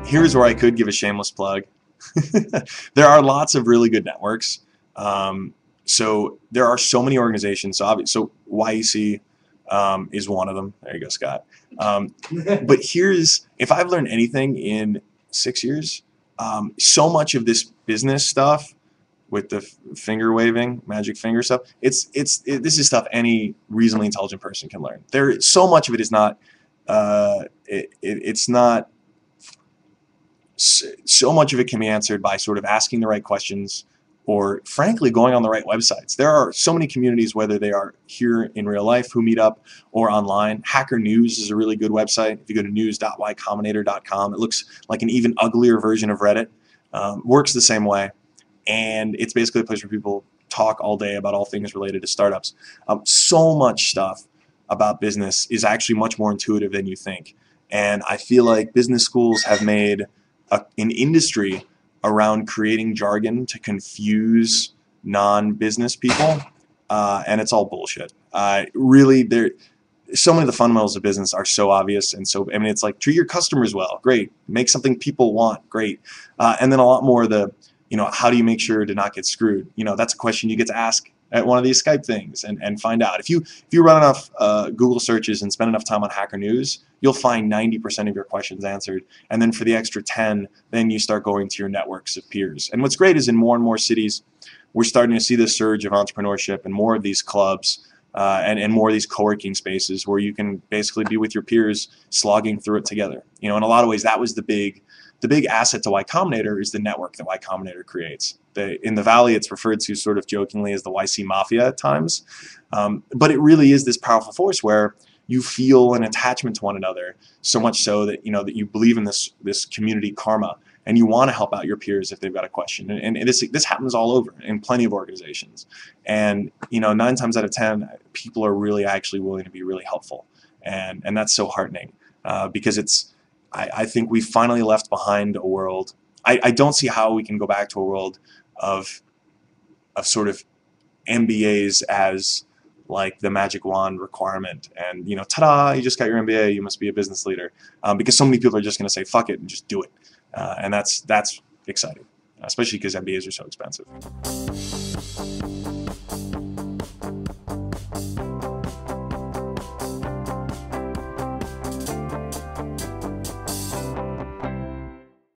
Here's where I could give a shameless plug. There are lots of really good networks. So there are so many organizations. So YEC is one of them. There you go, Scott. But if I've learned anything in 6 years, so much of this business stuff with the finger waving, magic finger stuff, this is stuff any reasonably intelligent person can learn. So much of it is not. It's not. So much of it can be answered by sort of asking the right questions, or frankly going on the right websites. There are so many communities, whether they are here in real life who meet up or online. Hacker News is a really good website. If you go to news.ycombinator.com, it looks like an even uglier version of Reddit. Works the same way, and it's basically a place where people talk all day about all things related to startups. So much stuff about business is actually much more intuitive than you think, and I feel like business schools have made an industry around creating jargon to confuse non-business people, and it's all bullshit. Really, so many of the fundamentals of business are so obvious, and so, I mean, it's like, treat your customers well, great. Make something people want, great. And then a lot more how do you make sure to not get screwed? That's a question you get to ask at one of these Skype things and find out. If you run enough Google searches and spend enough time on Hacker News, you'll find 90% of your questions answered. And then for the extra 10, then you start going to your networks of peers. And what's great is in more and more cities, we're starting to see this surge of entrepreneurship and more of these clubs and more of these co-working spaces where you can basically be with your peers slogging through it together. In a lot of ways, that was the big asset to Y Combinator, is the network that Y Combinator creates. In the Valley, it's referred to sort of jokingly as the YC Mafia at times, but it really is this powerful force where you feel an attachment to one another, so much so that that you believe in this community karma, and you want to help out your peers if they've got a question. And this happens all over in plenty of organizations. And 9 times out of 10, people are really actually willing to be really helpful, and that's so heartening because I think we finally left behind a world. I don't see how we can go back to a world of sort of MBAs as like the magic wand requirement, and ta-da, you just got your MBA, you must be a business leader, because so many people are just going to say fuck it and just do it, and that's exciting, especially because MBAs are so expensive.